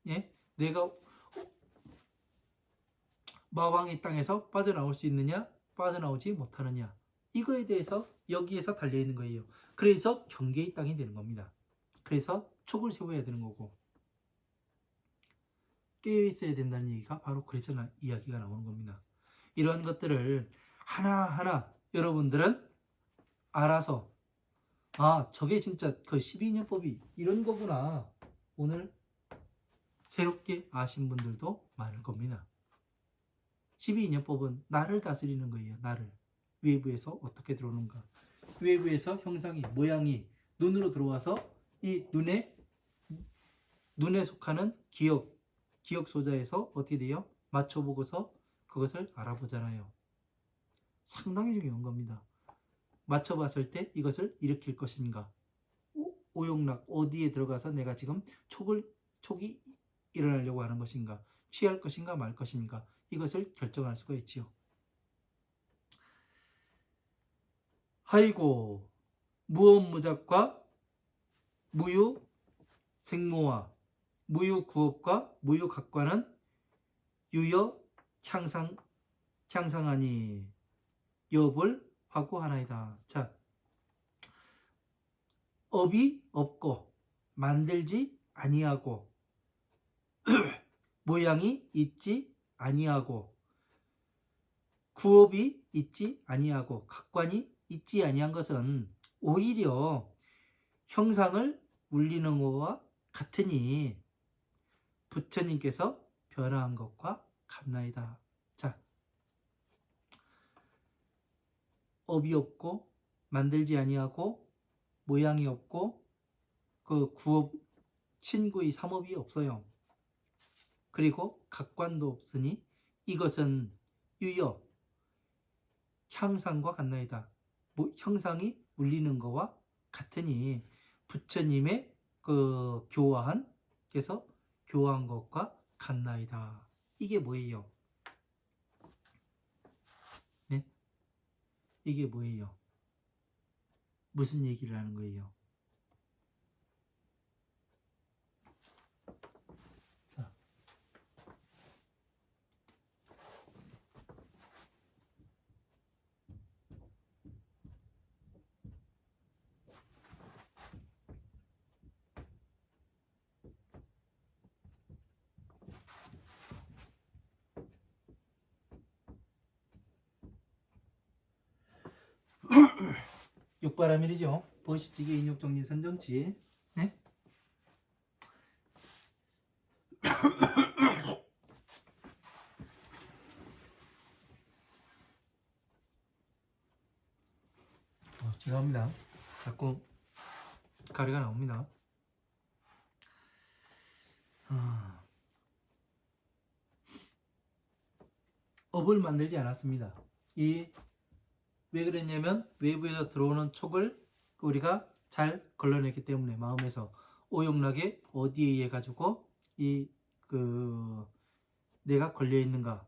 예? 내가 마왕의 땅에서 빠져나올 수 있느냐 빠져나오지 못하느냐. 이거에 대해서 여기에서 달려있는 거예요. 그래서 경계의 땅이 되는 겁니다. 그래서 촉을 세워야 되는 거고 깨어있어야 된다는 얘기가 바로 그래서 이야기가 나오는 겁니다. 이러한 것들을 하나하나 여러분들은 알아서 저게 진짜 12인연법이 이런 거구나. 오늘 새롭게 아신 분들도 많을 겁니다. 12인연법은 나를 다스리는 거예요. 나를. 외부에서 어떻게 들어오는가. 외부에서 형상이 모양이 눈으로 들어와서 이 눈에 속하는 기억 소자에서 어떻게 돼요? 맞춰보고서 그것을 알아보잖아요. 상당히 중요한 겁니다. 맞춰봤을 때 이것을 일으킬 것인가, 오용락 어디에 들어가서 내가 지금 촉이 일어나려고 하는 것인가, 취할 것인가 말 것인가, 이것을 결정할 수가 있지요. 하이고 무언무작과 무유 생모와 무유 구업과 무유 각과는 유여 향상하니 여업을 화구하나이다. 자, 업이 없고 만들지 아니하고 모양이 있지 아니하고 구업이 있지 아니하고 각관이 있지 아니한 것은 오히려 형상을 울리는 것과 같으니 부처님께서 변화한 것과 같나이다. 자, 업이 없고 만들지 아니하고 모양이 없고 구업 친구의 삼업이 없어요. 그리고 각관도 없으니 이것은 유여 향상과 같나이다. 형상이 울리는 것과 같으니 부처님의 그 교화한, 그래서 교화한 것과 같나이다. 이게 뭐예요? 네? 이게 뭐예요? 무슨 얘기를 하는 거예요? 자, 육바라밀이죠. 보시지기 인욕정진 선정치. 네? 죄송합니다. 자꾸 가래가 나옵니다. 업을 만들지 않았습니다. 왜 그랬냐면 외부에서 들어오는 촉을 우리가 잘 걸러냈기 때문에 마음에서 오용락에 어디에 의해 가지고 내가 걸려 있는가,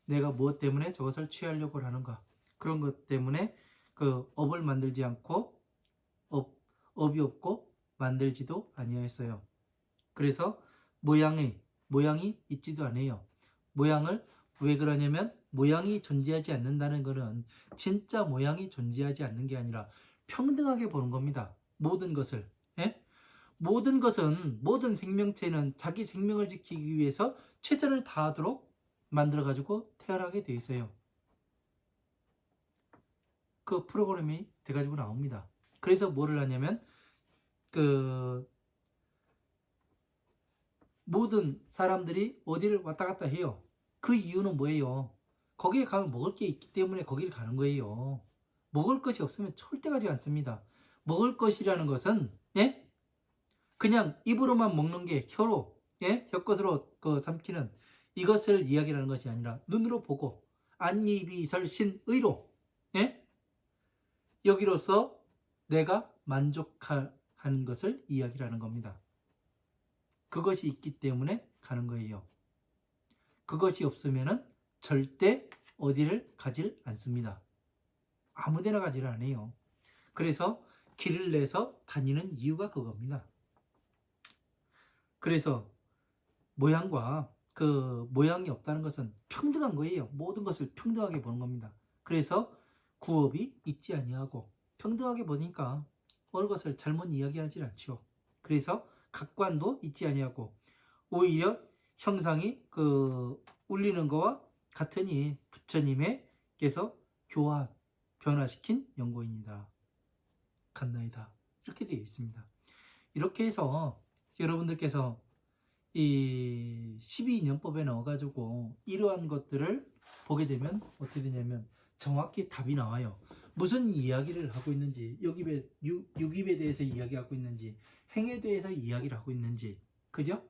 내가 무엇 때문에 저것을 취하려고 하는가, 그런 것 때문에 그 업을 만들지 않고 업이 없고 만들지도 아니하였어요. 그래서 모양이 있지도 않아요. 모양을 왜 그러냐면 모양이 존재하지 않는다는 것은 진짜 모양이 존재하지 않는 게 아니라 평등하게 보는 겁니다. 모든 것을. 예? 모든 생명체는 자기 생명을 지키기 위해서 최선을 다하도록 만들어 가지고 태어나게 돼 있어요. 그 프로그램이 돼 가지고 나옵니다. 그래서 뭐를 하냐면 모든 사람들이 어디를 왔다 갔다 해요. 그 이유는 뭐예요? 거기에 가면 먹을 게 있기 때문에 거기를 가는 거예요. 먹을 것이 없으면 절대 가지 않습니다. 먹을 것이라는 것은 예? 그냥 입으로만 먹는 게 혀로 혀끝으로 삼키는 이것을 이야기하는 것이 아니라 눈으로 보고 안이비설신의로 예? 여기로서 내가 만족하는 것을 이야기하는 겁니다. 그것이 있기 때문에 가는 거예요. 그것이 없으면 절대 어디를 가질 않습니다. 아무데나 가지를 않아요. 그래서 길을 내서 다니는 이유가 그겁니다. 그래서 모양이 없다는 것은 평등한 거예요. 모든 것을 평등하게 보는 겁니다. 그래서 구업이 있지 아니하고 평등하게 보니까 어느 것을 잘못 이야기하지 않죠. 그래서 각관도 있지 아니하고 오히려 형상이 울리는 거와 같으니 부처님께서 변화시킨 연고입니다. 같나이다. 이렇게 되어 있습니다. 이렇게 해서 여러분들께서 이 12인연법에 넣어가지고 이러한 것들을 보게 되면 어떻게 되냐면 정확히 답이 나와요. 무슨 이야기를 하고 있는지, 육입에 대해서 이야기하고 있는지, 행에 대해서 이야기를 하고 있는지, 그죠?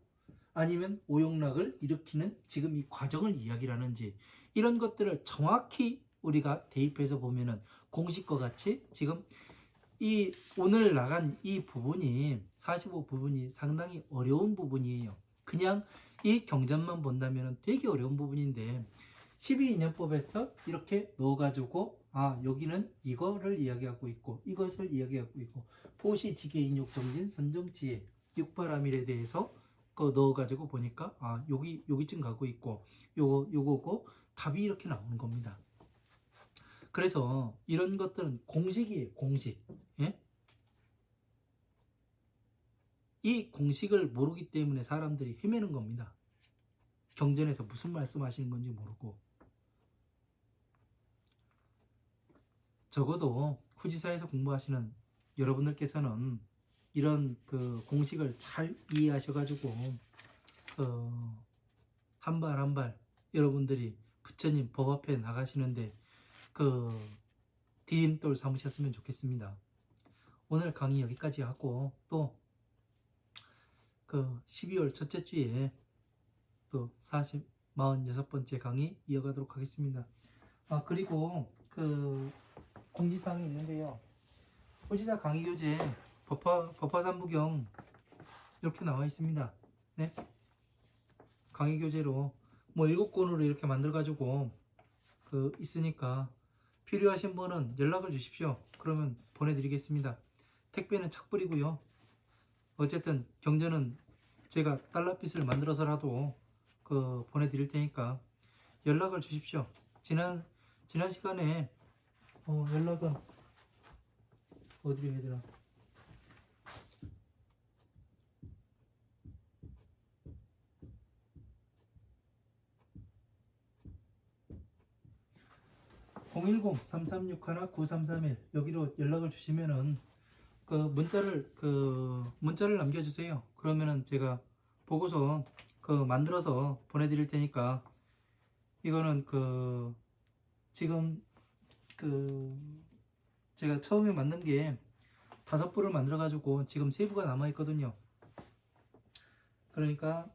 아니면 오용락을 일으키는 지금 이 과정을 이야기를 하는지, 이런 것들을 정확히 우리가 대입해서 보면은 공식과 같이 지금 이 오늘 나간 이 부분이 45 부분이 상당히 어려운 부분이에요. 그냥 이 경전만 본다면 되게 어려운 부분인데 12인연법에서 이렇게 넣어가지고 여기는 이거를 이야기하고 있고 이것을 이야기하고 있고 보시지계 인욕정진 선정지혜 육바라밀에 대해서 넣어가지고 보니까 여기쯤 가고 있고 요거고 답이 이렇게 나오는 겁니다. 그래서 이런 것들은 공식이에요. 공식. 예? 이 공식을 모르기 때문에 사람들이 헤매는 겁니다. 경전에서 무슨 말씀하시는 건지 모르고. 적어도 후지사에서 공부하시는 여러분들께서는 이런 공식을 잘 이해하셔가지고 한 발 한 발 여러분들이 부처님 법 앞에 나가시는데 디딤돌 삼으셨으면 좋겠습니다. 오늘 강의 여기까지 하고 또 12월 첫째 주에 또 46번째 강의 이어가도록 하겠습니다. 그리고 공지사항이 있는데요. 후지사 강의 교재 법화산부경 이렇게 나와 있습니다. 네? 강의 교재로 뭐 7권으로 이렇게 만들어 가지고 그 있으니까 필요하신 분은 연락을 주십시오. 그러면 보내드리겠습니다. 택배는 착불이고요. 어쨌든 경전은 제가 달러빚을 만들어서라도 그 보내드릴 테니까 연락을 주십시오. 지난 시간에 연락은 어디로 해야 되나? (010-336-9331) 여기로 연락을 주시면은 그 문자를 남겨주세요. 그러면은 제가 보고서 그 만들어서 보내드릴 테니까 이거는 그 지금 그 제가 처음에 만든 게 5부를 만들어 가지고 지금 3부가 남아 있거든요. 그러니까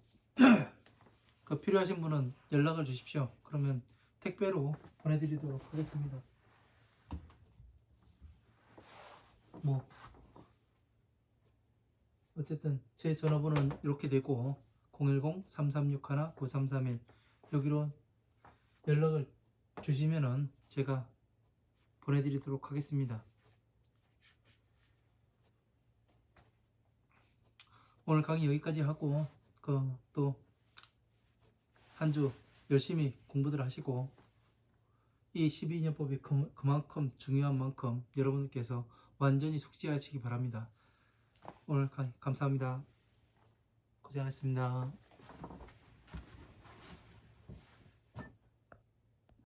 그 필요하신 분은 연락을 주십시오. 그러면 택배로 보내드리도록 하겠습니다. 뭐 어쨌든 제 전화번호는 이렇게 되고 010-3361-9331 여기로 연락을 주시면은 제가 보내드리도록 하겠습니다. 오늘 강의 여기까지 하고 또 한 주 열심히 공부들 하시고 이 12인연법이 그만큼 중요한 만큼 여러분께서 완전히 숙지하시기 바랍니다. 오늘 강의 감사합니다. 고생하셨습니다.